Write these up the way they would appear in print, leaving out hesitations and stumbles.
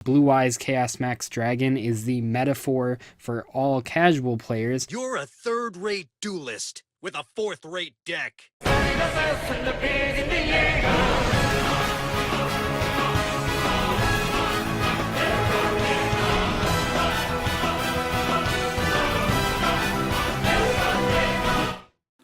Blue Eyes Chaos Max Dragon is the metaphor for all casual players. You're a third-rate duelist with a fourth-rate deck.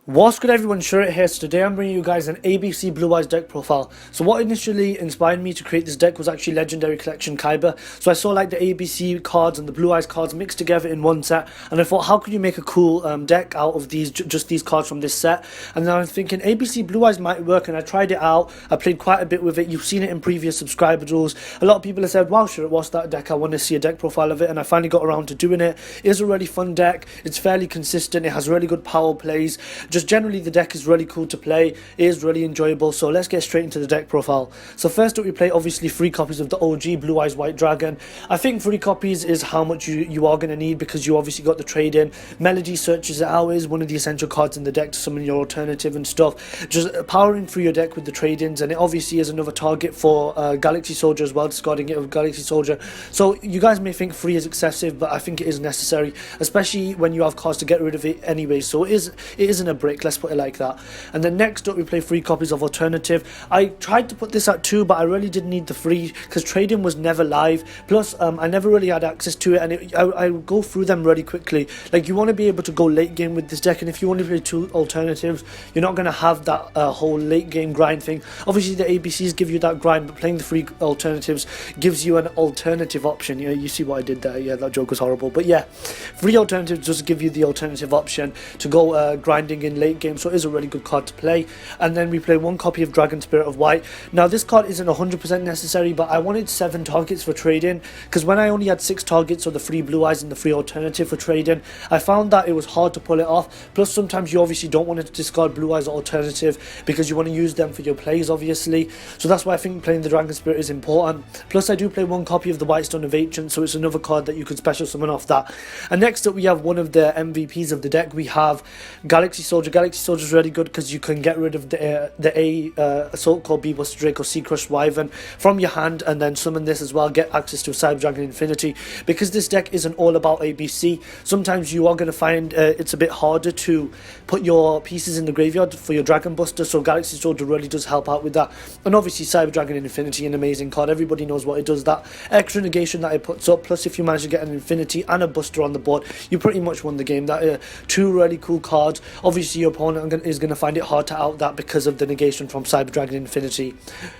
What's good everyone, SHURIT here. So today I'm bringing you guys an ABC Blue Eyes deck profile. So what initially inspired me to create this deck was actually Legendary Collection Kaiba. So I saw like the ABC cards and the Blue Eyes cards mixed together in one set, and I thought, how could you make a cool deck out of these, just these cards from this set? And then I was thinking ABC Blue Eyes might work, and I tried it out. I played quite a bit with it. You've seen it in previous subscriber rules. A lot of people have said, wow SHURIT, what's that deck? I want to see a deck profile of it, and I finally got around to doing it. It is a really fun deck. It's fairly consistent. It has really good power plays. Just generally the deck is really cool to play. It is really enjoyable. So let's get straight into the deck profile. So first up we play obviously 3 copies of the OG Blue Eyes White Dragon. I think 3 copies is how much you are going to need, because you obviously got the trade in. Melody searches it out, is one of the essential cards in the deck to summon your alternative and stuff. Just powering through your deck with the trade-ins, and it obviously is another target for Galaxy Soldier as well, discarding it with Galaxy Soldier. So you guys may think 3 is excessive, but I think it is necessary, especially when you have cards to get rid of it anyway. So it isn't a brick, let's put it like that. And then next up we play 3 copies of alternative. I tried to put this at 2, but I really did need the 3 because trading was never live. Plus I never really had access to it, and I go through them really quickly. Like, you want to be able to go late game with this deck, and if you want to play 2 alternatives, you're not going to have that whole late game grind thing. Obviously the ABCs give you that grind, but playing the 3 alternatives gives you an alternative option. You see what I did there? Yeah, that joke was horrible, but yeah, 3 alternatives just give you the alternative option to go grinding in late game. So it is a really good card to play. And then we play 1 copy of Dragon Spirit of White. Now this card isn't 100% necessary, but I wanted 7 targets for trading, because when I only had 6 targets of the 3 Blue Eyes and the 3 alternative for trading, I found that it was hard to pull it off. Plus sometimes you obviously don't want to discard Blue Eyes or alternative because you want to use them for your plays obviously. So that's why I think playing the Dragon Spirit is important. Plus I do play 1 copy of the White Stone of Ancient, so it's another card that you could special summon off that. And next up we have one of the MVPs of the deck. We have Galaxy Soldier. Galaxy Soldier is really good because you can get rid of the Assault Core, B Buster Drake or Sea Crush Wyvern from your hand, and then summon this as well, get access to Cyber Dragon Infinity. Because this deck isn't all about ABC, sometimes you are going to find it's a bit harder to put your pieces in the graveyard for your Dragon Buster, so Galaxy Soldier really does help out with that. And obviously Cyber Dragon Infinity, an amazing card. Everybody knows what it does, that extra negation that it puts up, plus if you manage to get an Infinity and a Buster on the board, you pretty much won the game. That 2 really cool cards. Obviously your opponent is going to find it hard to out that because of the negation from Cyber Dragon Infinity.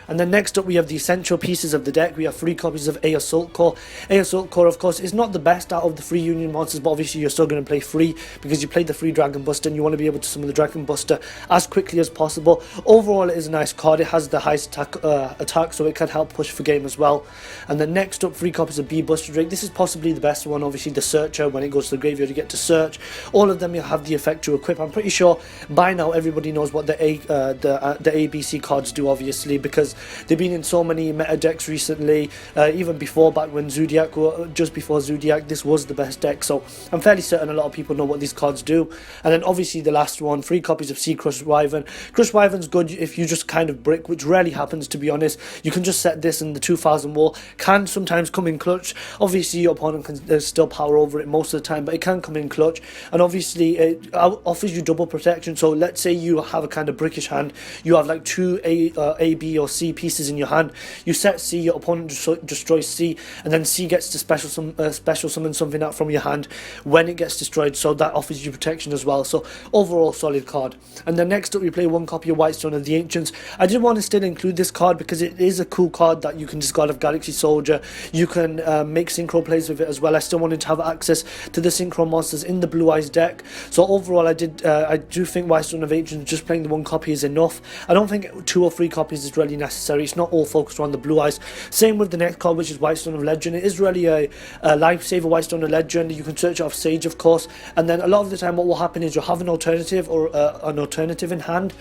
And then next up we have the essential pieces of the deck. We have 3 copies of A Assault Core. A Assault Core of course is not the best out of the 3 Union monsters, but obviously you're still going to play 3 because you played the 3 Dragon Buster and you want to be able to summon the Dragon Buster as quickly as possible. Overall it is a nice card. It has the highest attack, so it can help push for game as well. And then next up 3 copies of B Buster Drake. This is possibly the best one. Obviously the Searcher, when it goes to the graveyard you get to search. All of them will have the effect to equip. I'm pretty sure by now everybody knows what the ABC cards do, obviously, because they've been in so many meta decks recently. Even before, back when Zodiac, just before Zodiac, this was the best deck, so I'm fairly certain a lot of people know what these cards do. And then obviously the last one, 3 copies of Sea Crush Wyvern. Crush Wyvern's good if you just kind of brick, which rarely happens, to be honest. You can just set this, and the 2000 wall can sometimes come in clutch. Obviously your opponent can still power over it most of the time, but it can come in clutch. And obviously it offers you double protection. So let's say you have a kind of brickish hand, you have like 2 A, B or C pieces in your hand, you set C, your opponent destroys C, and then C gets to special summon something out from your hand when it gets destroyed, so that offers you protection as well. So overall solid card. And then next up we play 1 copy of White Stone of the Ancients. I did want to still include this card because it is a cool card that you can discard of Galaxy Soldier. You can make synchro plays with it as well. I still wanted to have access to the synchro monsters in the Blue Eyes deck. So overall I do think White Stone of Ancients, just playing the 1 copy is enough. I don't think 2 or 3 copies is really necessary. It's not all focused around the Blue Eyes. Same with the next card, which is White Stone of Legend. It is really a lifesaver, White Stone of Legend. You can search it off Sage, of course, and then a lot of the time what will happen is you'll have an alternative or an alternative in hand,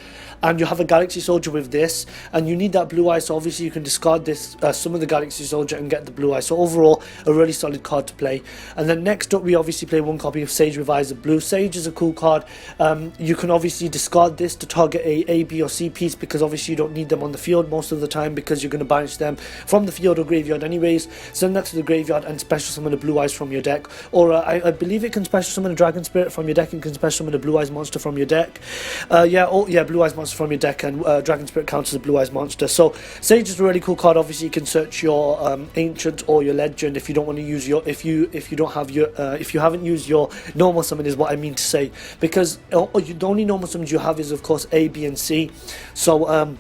and you have a Galaxy Soldier with this, and you need that Blue Eye, so obviously you can discard this, summon the Galaxy Soldier and get the Blue Eye. So overall a really solid card to play. And then next up we obviously play 1 copy of Sage with Eyes of Blue. Sage is a cool card. You can obviously discard this to target a B or C piece, because obviously you don't need them on the field most of the time, because you're going to banish them from the field or graveyard anyways. Send that to the graveyard and special summon a Blue Eyes from your deck, or I believe it can special summon a Dragon Spirit from your deck, and can special summon a Blue Eyes monster from your deck. Blue Eyes monster from your deck, and Dragon Spirit counts as a Blue Eyes monster. So Sage is a really cool card. Obviously you can search your ancient or your legend if you don't want to use your if you don't have your if you haven't used your normal summon, is what I mean to say, because the only normal summons you have is of course A, B and C. So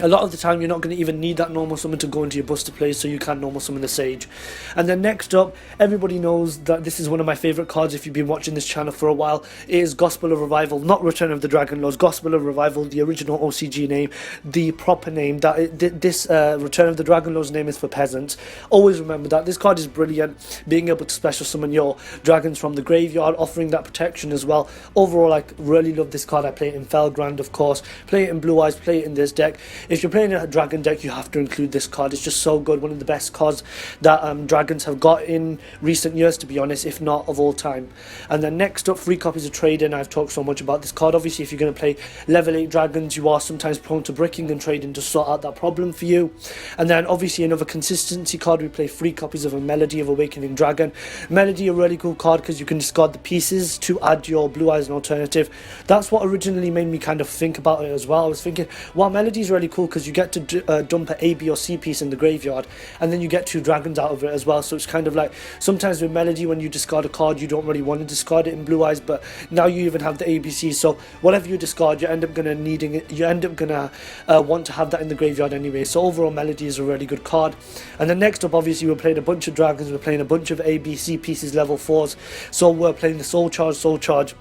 a lot of the time you're not going to even need that normal summon to go into your buster plays, so you can normal summon the Sage. And then next up, everybody knows that this is one of my favourite cards if you've been watching this channel for a while. It is Gospel of Revival, not Return of the Dragon Lords. Gospel of Revival, the original OCG name, the proper name. This Return of the Dragon Lords name is for peasants. Always remember that. This card is brilliant, being able to special summon your dragons from the graveyard, offering that protection as well. Overall, I really love this card. I play it in Felgrand, of course, play it in Blue Eyes, play it in this deck. If you're playing a dragon deck, you have to include this card. It's just so good. One of the best cards that dragons have got in recent years, to be honest, if not of all time. And then next up, free copies of Trade-In. I've talked so much about this card. Obviously, if you're going to play level 8 dragons, you are sometimes prone to bricking, and Trade-In to sort out that problem for you. And then obviously another consistency card, we play free copies of a Melody of Awakening Dragon. Melody, a really cool card because you can discard the pieces to add your Blue Eyes an alternative. That's what originally made me kind of think about it as well. I was thinking, wow, Melody is really cool because you get to dump an A, B or C piece in the graveyard, and then you get 2 dragons out of it as well. So it's kind of like, sometimes with Melody, when you discard a card, you don't really want to discard it in Blue Eyes, but now you even have the ABC, so whatever you discard, you end up gonna needing it, you end up gonna want to have that in the graveyard anyway. So overall, Melody is a really good card. And then next up, obviously we're playing a bunch of dragons, we're playing a bunch of ABC pieces, level 4s, so we're playing the Soul Charge.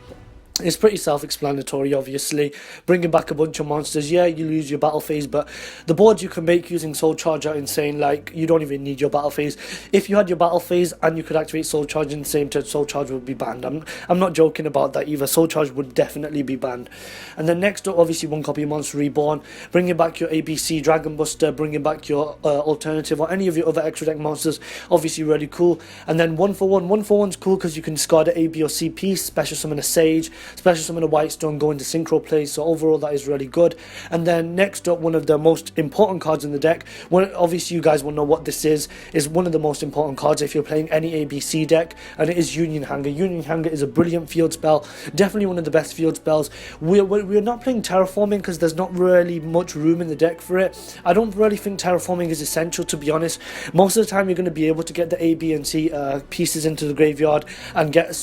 It's pretty self-explanatory, obviously. Bringing back a bunch of monsters. Yeah, you lose your battle phase, but the boards you can make using Soul Charge are insane. Like, you don't even need your battle phase. If you had your battle phase and you could activate Soul Charge in the same turn, Soul Charge would be banned. I'm not joking about that either. Soul Charge would definitely be banned. And then next up, obviously, 1 copy of Monster Reborn. Bringing back your ABC Dragon Buster, bringing back your alternative or any of your other extra deck monsters. Obviously, really cool. And then 1 for 1. 1 for 1's cool because you can discard an A, B or C piece, special summon a Sage, special summon a White Stone, go into synchro plays, so overall that is really good. And then next up, one of the most important cards in the deck, obviously you guys will know what this is one of the most important cards if you're playing any ABC deck, and it is Union Hanger. Union Hanger is a brilliant field spell, definitely one of the best field spells. We're not playing Terraforming because there's not really much room in the deck for it. I don't really think Terraforming is essential, to be honest. Most of the time you're going to be able to get the A, B and C pieces into the graveyard and get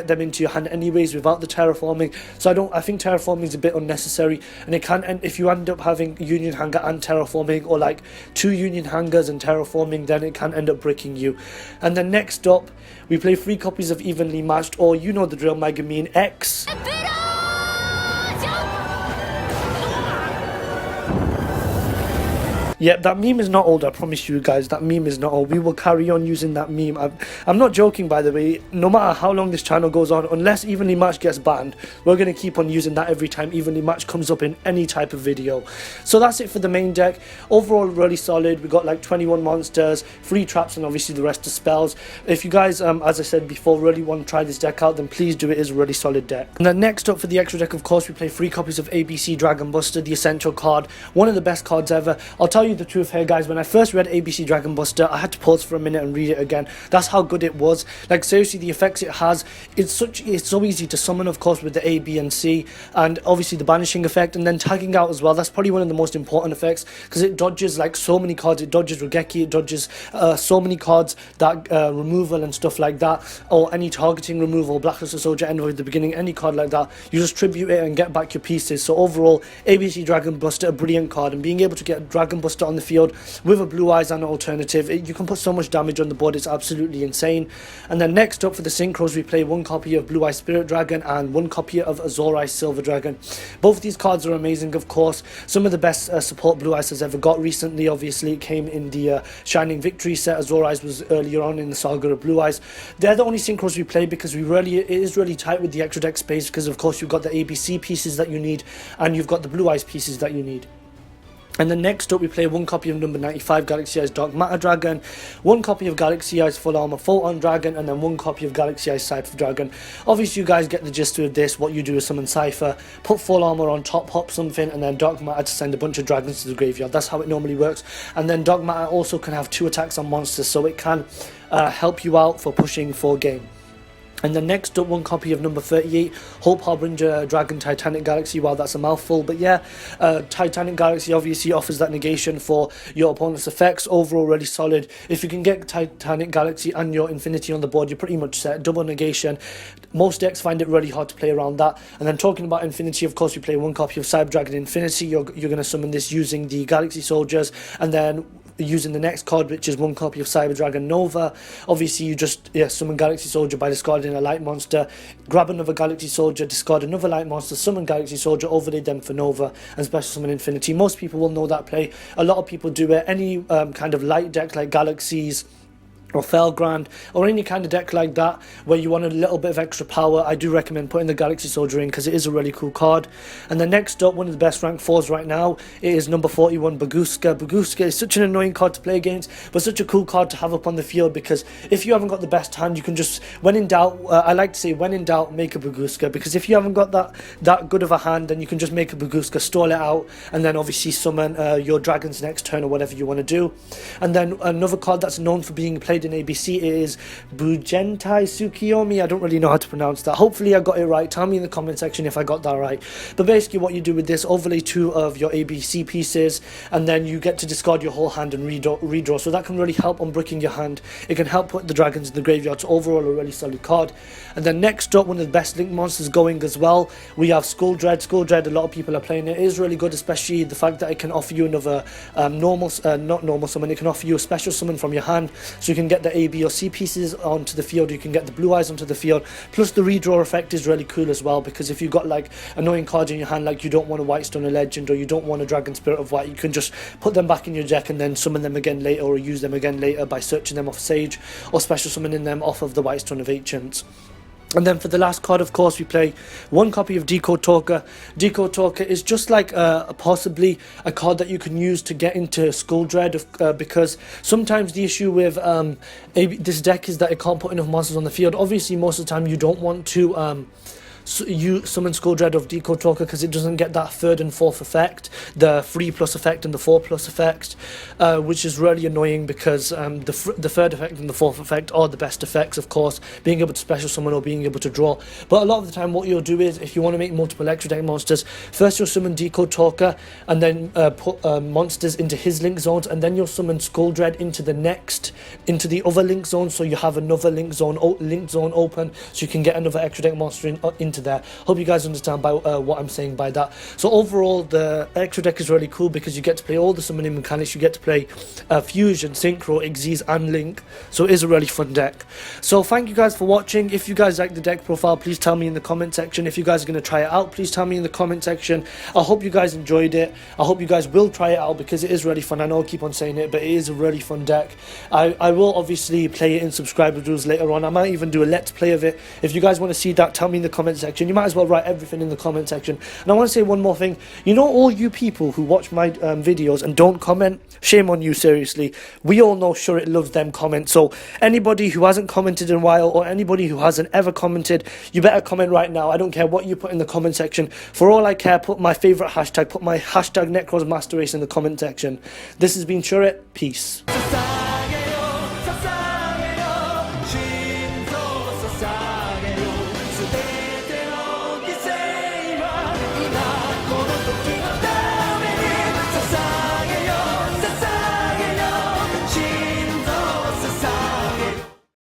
them into your hand anyways without the Terraforming. So I think Terraforming is a bit unnecessary, and it can, and if you end up having Union Hanger and Terraforming, or like 2 Union Hangers and Terraforming, then it can end up breaking you. And then next up, we play 3 copies of Evenly Matched, or you know the drill, Megamine X. Yeah, that meme is not old, I promise you guys. That meme is not old. We will carry on using that meme. I'm not joking, by the way. No matter how long this channel goes on, unless Evenly Matched gets banned, we're going to keep on using that every time Evenly Matched comes up in any type of video. So that's it for the main deck. Overall, really solid. We got like 21 monsters, 3 traps, and obviously the rest of spells. If you guys, as I said before, really want to try this deck out, then please do. It is a really solid deck. And then next up for the extra deck, of course, we play 3 copies of ABC Dragon Buster, the essential card. One of the best cards ever. I'll tell you the truth here, guys. When I first read ABC Dragon Buster, I had to pause for a minute and read it again. That's how good it was. Like, seriously, the effects it has, it's so easy to summon, of course, with the A, B and C, and obviously the banishing effect, and then tagging out as well. That's probably one of the most important effects because it dodges like so many cards. It dodges Regeki, it dodges so many cards, that removal and stuff like that, or any targeting removal, Blacklist of Soldier, Envoy at the beginning, any card like that. You just tribute it and get back your pieces. So overall, ABC Dragon Buster, a brilliant card, and being able to get Dragon Buster on the field with a Blue Eyes and an alternative, you can put so much damage on the board. It's absolutely insane. And then next up for the synchros, we play 1 copy of Blue Eye Spirit Dragon and 1 copy of Azor Eye Silver Dragon. Both of these cards are amazing, of course. Some of the best support Blue Eyes has ever got recently. Obviously, it came in the Shining Victory set. Azor Eyes was earlier on in the saga of Blue Eyes. They're the only synchros we play because it is really tight with the extra deck space, because of course you've got the ABC pieces that you need and you've got the Blue Eyes pieces that you need. And then next up we play 1 copy of number 95 Galaxy Eyes Dark Matter Dragon, 1 copy of Galaxy Eyes Full Armor Photon Dragon, and then 1 copy of Galaxy Eyes Cypher Dragon. Obviously you guys get the gist of this. What you do is summon Cypher, put Full Armor on top, hop something, and then Dark Matter to send a bunch of dragons to the graveyard. That's how it normally works. And then Dark Matter also can have 2 attacks on monsters, so it can help you out for pushing for game. And then next up, 1 copy of number 38, Hope Harbinger Dragon Titanic Galaxy. Wow, that's a mouthful. But yeah, Titanic Galaxy obviously offers that negation for your opponent's effects. Overall, really solid. If you can get Titanic Galaxy and your Infinity on the board, you're pretty much set. Double negation. Most decks find it really hard to play around that. And then talking about Infinity, of course, we play 1 copy of Cyber Dragon Infinity. You're going to summon this using the Galaxy Soldiers. And then using the next card, which is 1 copy of Cyber Dragon Nova. Obviously you just summon Galaxy Soldier by discarding a light monster, grab another Galaxy Soldier, discard another light monster, summon Galaxy Soldier, overlay them for Nova, and special summon Infinity. Most people will know that play. A lot of people do it. Any kind of light deck like Galaxies or Felgrand, or any kind of deck like that where you want a little bit of extra power, I do recommend putting the Galaxy Soldier in because it is a really cool card. And then next up, one of the best rank 4s right now, it is number 41 Baguska. Baguska is such an annoying card to play against, but such a cool card to have up on the field, because if you haven't got the best hand, you can just, when in doubt, I like to say when in doubt, make a Baguska, because if you haven't got that good of a hand, then you can just make a Baguska, stall it out, and then obviously summon your dragons next turn or whatever you want to do. And then another card that's known for being played in ABC is Bugentai Tsukiyomi. I don't really know how to pronounce that. Hopefully I got it right. Tell me in the comment section if I got that right. But basically what you do with this, overlay 2 of your ABC pieces, and then you get to discard your whole hand and redraw. So that can really help on bricking your hand. It can help put the dragons in the graveyard. So overall a really solid card. And then next up, one of the best link monsters going as well, we have Skull Dread. Skull Dread, a lot of people are playing it. It is really good, especially the fact that it can offer you another not normal summon. It can offer you a special summon from your hand, so you can get the A, B or C pieces onto the field, you can get the blue eyes onto the field, plus the redraw effect is really cool as well, because if you've got like annoying cards in your hand, like you don't want a Whitestone a Legend, or you don't want a Dragon Spirit of White, you can just put them back in your deck and then summon them again later, or use them again later by searching them off Sage, or special summoning them off of the Whitestone of Ancients. And then for the last card, of course, we play 1 copy of Decode Talker. Decode Talker is just like possibly a card that you can use to get into Skull Dread, because sometimes the issue with this deck is that it can't put enough monsters on the field. Obviously, most of the time you don't want to you summon Skull Dread of Decode Talker because it doesn't get that 3rd and 4th effect, the 3+ effect and the 4+ effect, which is really annoying, because the 3rd effect and the 4th effect are the best effects, of course, being able to special summon or being able to draw. But a lot of the time what you'll do is, if you want to make multiple extra deck monsters, first you'll summon Decode Talker and then put monsters into his link zones, and then you'll summon Skull Dread into the other link zone, so you have another link zone open, so you can get another extra deck monster into there. Hope you guys understand by what I'm saying by that. So overall, the extra deck is really cool because you get to play all the summoning mechanics. You get to play Fusion, Synchro, Xyz and Link. So it is a really fun deck. So thank you guys for watching. If you guys like the deck profile, please tell me in the comment section. If you guys are going to try it out, please tell me in the comment section. I hope you guys enjoyed it. I hope you guys will try it out because it is really fun. I know I keep on saying it, but it is a really fun deck. I will obviously play it in subscriber rules later on. I might even do a let's play of it. If you guys want to see that, tell me in the comment section. You might as well write everything in the comment section. And I want to say one more thing. You know, all you people who watch my videos and don't comment, shame on you, seriously. We all know SHURIT loves them comments. So anybody who hasn't commented in a while, or anybody who hasn't ever commented, you better comment right now. I don't care what you put in the comment section. For all I care, put my favourite hashtag, put my hashtag NEKROZ Master Race in the comment section. This has been SHURIT. Peace.